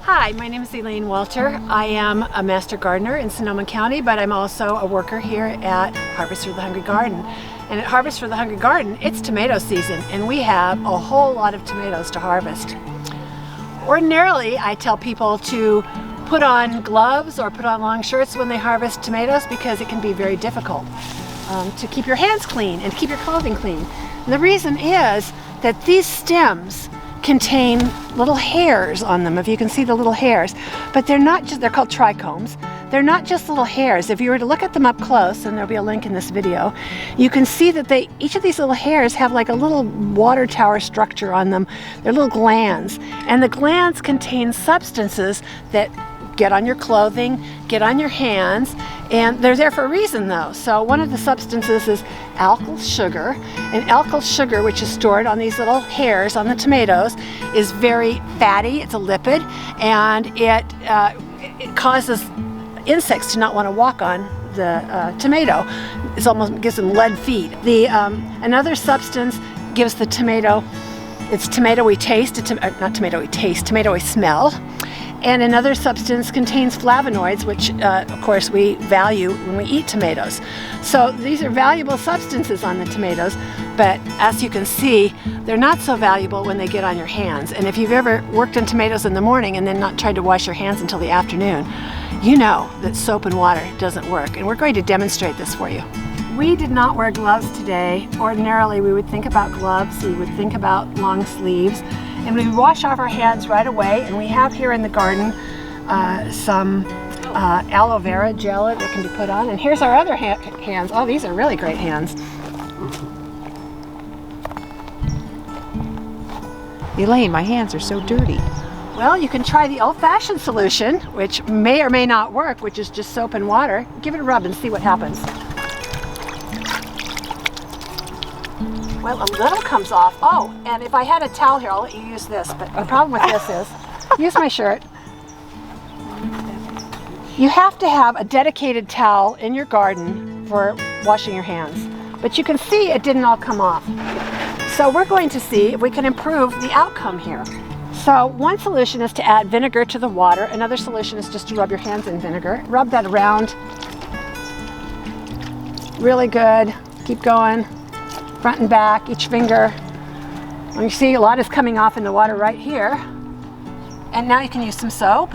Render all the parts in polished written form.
Hi, my name is Elaine Walter. I am a master gardener in Sonoma County, but I'm also a worker here at Harvest for the Hungry Garden. And at Harvest for the Hungry Garden, it's tomato season, and we have a whole lot of tomatoes to harvest. Ordinarily, I tell people to put on gloves or put on long shirts when they harvest tomatoes because it can be very difficult to keep your hands clean and to keep your clothing clean. And the reason is that these stems contain little hairs on them, if you can see the little hairs, but they're not just, they're called trichomes. They're not just little hairs. If you were to look at them up close, and there'll be a link in this video, you can see that each of these little hairs have like a little water tower structure on them. They're little glands, and the glands contain substances that get on your clothing, get on your hands, and they're there for a reason though. So one of the substances is alkyl sugar, and alkyl sugar, which is stored on these little hairs on the tomatoes, is very fatty. It's a lipid, and it causes insects to not want to walk on the tomato. It almost gives them lead feet. Another substance gives the tomato its tomatoey taste, tomatoey smell. And another substance contains flavonoids, which of course we value when we eat tomatoes. So these are valuable substances on the tomatoes, but as you can see, they're not so valuable when they get on your hands. And if you've ever worked on tomatoes in the morning and then not tried to wash your hands until the afternoon, you know that soap and water doesn't work. And we're going to demonstrate this for you. We did not wear gloves today. Ordinarily, we would think about gloves, we would think about long sleeves, and we wash off our hands right away. And we have here in the garden some aloe vera gel that can be put on. And here's our other hands. Oh, these are really great hands. Elaine, my hands are so dirty. Well, you can try the old-fashioned solution, which may or may not work, which is just soap and water. Give it a rub and see what happens. Well, a little comes off. Oh, and if I had a towel here, I'll let you use this. But the problem with this is, use my shirt. You have to have a dedicated towel in your garden for washing your hands. But you can see it didn't all come off. So we're going to see if we can improve the outcome here. So one solution is to add vinegar to the water. Another solution is just to rub your hands in vinegar. Rub that around. Really good. Keep going. Front and back, each finger. And you see a lot is coming off in the water right here. And now you can use some soap.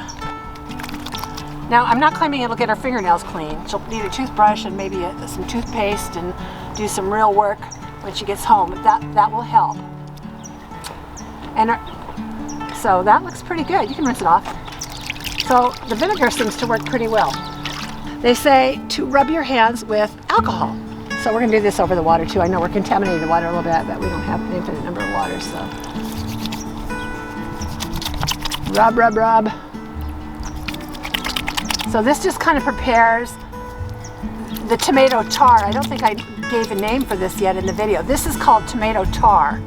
Now I'm not claiming it'll get her fingernails clean. She'll need a toothbrush and maybe some toothpaste and do some real work when she gets home. But that will help. And so that looks pretty good. You can rinse it off. So the vinegar seems to work pretty well. They say to rub your hands with alcohol. So we're going to do this over the water too. I know we're contaminating the water a little bit, but we don't have an infinite number of waters, so. Rub, rub, rub. So this just kind of prepares the tomato tar. I don't think I gave a name for this yet in the video. This is called tomato tar.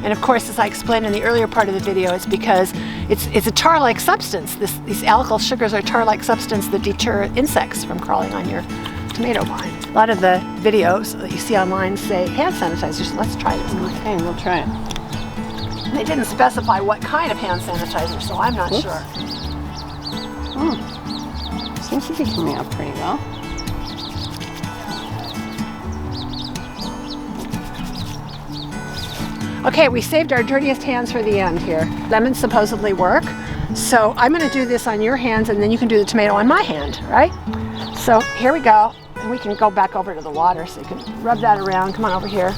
And of course, as I explained in the earlier part of the video, it's because it's a tar-like substance. These alkyl sugars are a tar-like substance that deter insects from crawling on your tomato vine. A lot of the videos that you see online say hand sanitizer, so let's try this. Okay, we'll try it. And they didn't specify what kind of hand sanitizer, so I'm not sure. Seems to be coming out pretty well. Okay, we saved our dirtiest hands for the end here. Lemons supposedly work, so I'm going to do this on your hands, and then you can do the tomato on my hand, right? So here we go. And we can go back over to the water so you can rub that around. Come on over here.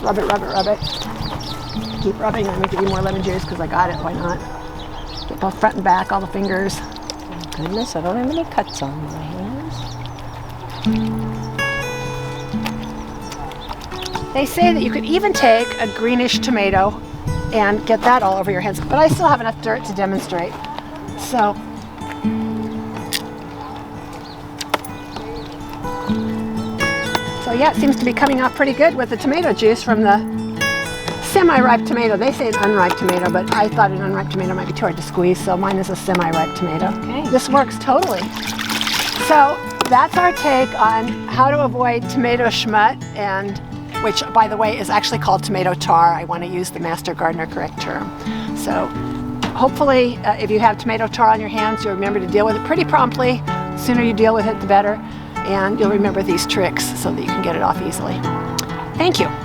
Rub it, rub it, rub it. Keep rubbing. I'm going to give you more lemon juice because I got it. Why not? Get both front and back, all the fingers. Oh, goodness, I don't have any cuts on my hands. They say that you could even take a greenish tomato and get that all over your hands. But I still have enough dirt to demonstrate. So yeah, it seems to be coming off pretty good with the tomato juice from the semi-ripe tomato. They say an unripe tomato, but I thought an unripe tomato might be too hard to squeeze, so mine is a semi-ripe tomato. Okay. This works totally. So that's our take on how to avoid tomato schmut, and which, by the way, is actually called tomato tar. I want to use the Master Gardener correct term. So hopefully, if you have tomato tar on your hands, you'll remember to deal with it pretty promptly. The sooner you deal with it, the better. And you'll remember these tricks so that you can get it off easily. Thank you.